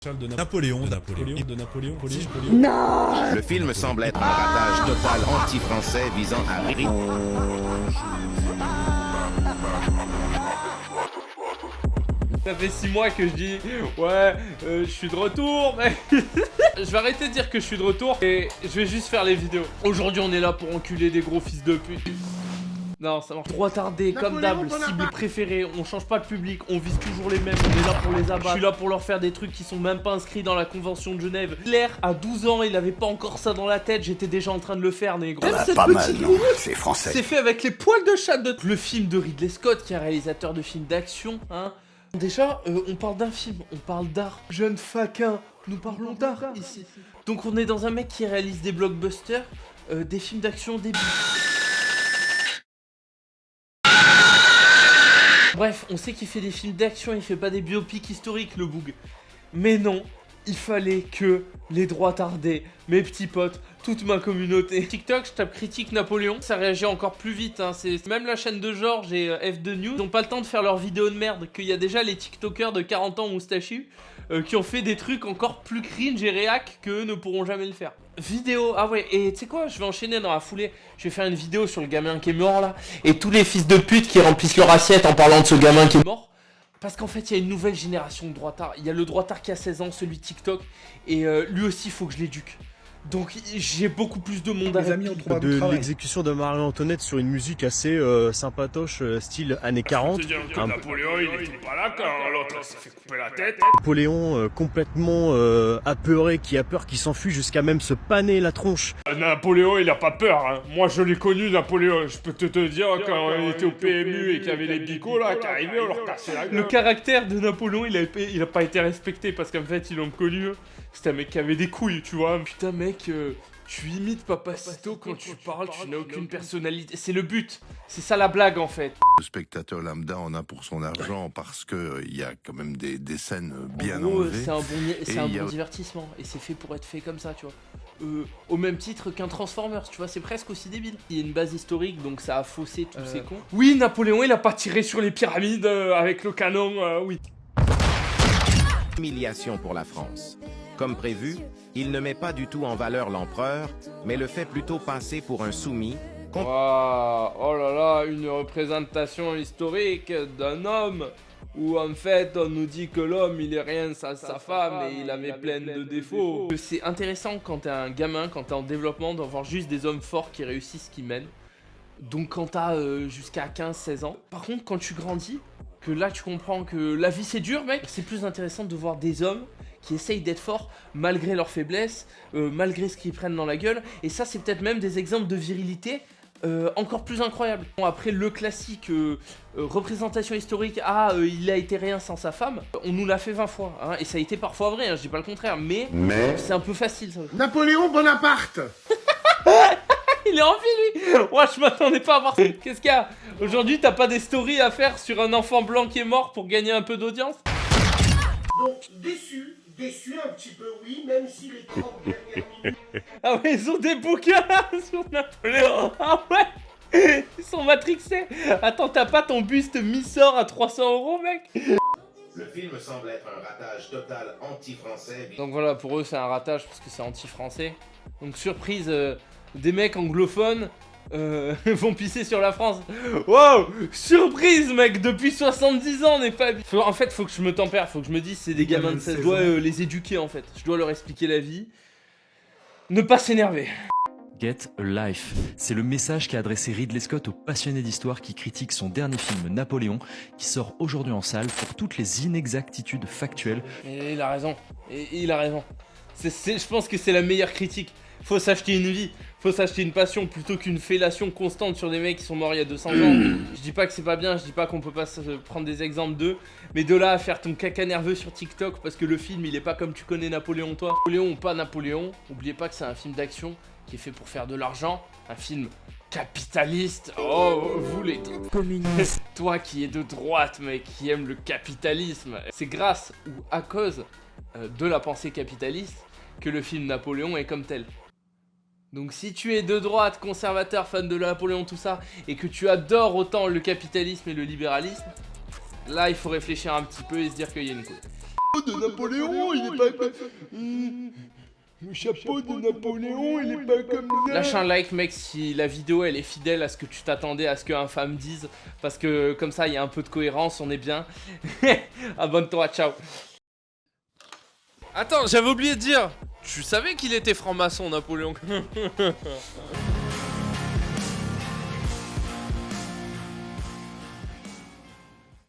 De Napoléon. Non. Le film semble être un ratage total anti-français visant à... Ça fait 6 mois que je dis ouais, je suis de retour, mais je vais arrêter de dire que je suis de retour et je vais juste faire les vidéos. Aujourd'hui, on est là pour enculer des gros fils de pute. Non, ça marche. Droit tardé, comme d'hab, cible préférée, on change pas de public, on vise toujours les mêmes, on est là pour les abattre. Je suis là pour leur faire des trucs qui sont même pas inscrits dans la convention de Genève. Hitler, à 12 ans, il avait pas encore ça dans la tête, j'étais déjà en train de le faire, négro. Pas mal, non, c'est français. C'est fait avec les poils de chat de... Le film de Ridley Scott, qui est un réalisateur de films d'action, hein. Déjà, on parle d'un film, on parle d'art. Jeune faquin, nous parlons d'art ici. Donc on est dans un mec qui réalise des blockbusters, des films d'action débiles. Bref, on sait qu'il fait des films d'action, il fait pas des biopics historiques, le boug. Mais non, il fallait que les droits tardés, mes petits potes, toute ma communauté. TikTok, je tape critique Napoléon, ça réagit encore plus vite, hein. C'est même la chaîne de Georges et F2 News, ils n'ont pas le temps de faire leurs vidéos de merde, qu'il y a déjà les TikTokers de 40 ans moustachus qui ont fait des trucs encore plus cringe et réac qu'eux ne pourront jamais le faire. Vidéo, ah ouais, et tu sais quoi, je vais enchaîner dans la foulée, je vais faire une vidéo sur le gamin qui est mort là, et tous les fils de pute qui remplissent leur assiette en parlant de ce gamin qui est mort. Parce qu'en fait, il y a une nouvelle génération de droitards. Il y a le droitard qui a 16 ans, celui de TikTok. Et lui aussi, il faut que je l'éduque. Donc, j'ai beaucoup plus de monde à de l'exécution de Marie-Antoinette sur une musique assez sympatoche, style années 40. Napoléon, il était pas là quand l'autre s'est fait couper la tête. Napoléon complètement apeuré, qui a peur, qui s'enfuit jusqu'à même se paner la tronche. Napoléon, il a pas peur, hein. Moi, je l'ai connu, Napoléon. Je peux te dire, quand il était au PMU et qu'il y avait les bicots, là, qui arrivaient, on leur cassait la gueule. Le caractère de Napoléon, il a pas été respecté parce qu'en fait, ils l'ont connu. C'était un mec qui avait des couilles, tu vois. Putain, mec, tu imites Papacito quand tu parles, tu n'as aucune personnalité. C'est le but. C'est ça la blague, en fait. Le spectateur lambda en a pour son argent parce que il y a quand même des scènes bien en gros, enlevées. C'est un bon divertissement. Et c'est fait pour être fait comme ça, tu vois. Au même titre qu'un Transformers, tu vois, c'est presque aussi débile. Il y a une base historique, donc ça a faussé tous ces cons. Oui, Napoléon, il a pas tiré sur les pyramides avec le canon, oui. Humiliation pour la France. Comme prévu, il ne met pas du tout en valeur l'empereur, mais le fait plutôt passer pour un soumis. Wow, oh là là, une représentation historique d'un homme où en fait on nous dit que l'homme il est rien sans sa femme et il avait plein de défauts. C'est intéressant quand t'es un gamin, quand t'es en développement, d'en voir juste des hommes forts qui réussissent, qui mènent. Donc quand t'as jusqu'à 15-16 ans. Par contre quand tu grandis, que là tu comprends que la vie c'est dur mec, c'est plus intéressant de voir des hommes qui essayent d'être forts malgré leurs faiblesses, malgré ce qu'ils prennent dans la gueule. Et ça c'est peut-être même des exemples de virilité encore plus incroyables. Bon, après le classique représentation historique, il a été rien sans sa femme, on nous l'a fait 20 fois, hein, et ça a été parfois vrai, hein, je dis pas le contraire, mais... c'est un peu facile ça. Napoléon Bonaparte. Il est en vie lui. Moi je m'attendais pas à voir ça. Qu'est-ce qu'il y a? Aujourd'hui t'as pas des stories à faire sur un enfant blanc qui est mort pour gagner un peu d'audience? Donc déçu un petit peu, oui, même si les 30 dernières minutes... Ah ouais, ils ont des bouquins sur Napoléon. Ah ouais, ils sont matrixés. Attends, t'as pas ton buste Missor à 300 €, mec? Le film semble être un ratage total anti-français. Donc voilà, pour eux c'est un ratage parce que c'est anti-français. Donc surprise, des mecs anglophones vont pisser sur la France. Wow, surprise mec, depuis 70 ans on n'est pas... En fait faut que je me tempère, faut que je me dise c'est des gamins de 16 ans. Je dois les éduquer en fait, je dois leur expliquer la vie. Ne pas s'énerver. Get a Life, c'est le message qu'a adressé Ridley Scott aux passionnés d'histoire qui critiquent son dernier film Napoléon, qui sort aujourd'hui en salle pour toutes les inexactitudes factuelles. Et il a raison, il a raison. Je pense que c'est la meilleure critique. Faut s'acheter une vie, faut s'acheter une passion plutôt qu'une fellation constante sur des mecs qui sont morts il y a 200 ans. Je dis pas que c'est pas bien, je dis pas qu'on peut pas prendre des exemples d'eux, mais de là à faire ton caca nerveux sur TikTok parce que le film il est pas comme tu connais Napoléon toi. Napoléon ou pas Napoléon, oubliez pas que c'est un film d'action qui est fait pour faire de l'argent, un film capitaliste. Oh, vous les communistes. Toi qui es de droite mec, qui aime le capitalisme, c'est grâce ou à cause de la pensée capitaliste que le film Napoléon est comme tel. Donc si tu es de droite, conservateur, fan de Napoléon, tout ça, et que tu adores autant le capitalisme et le libéralisme, là il faut réfléchir un petit peu et se dire qu'il y a une cause. de Napoléon, il est pas comme... Le chapeau de Napoléon, il est pas comme ça. Lâche un like, mec, si la vidéo elle est fidèle à ce que tu t'attendais à ce qu'un femme dise. Parce que comme ça, il y a un peu de cohérence, on est bien. Abonne-toi, ciao. Attends, j'avais oublié de dire. Tu savais qu'il était franc-maçon, Napoléon.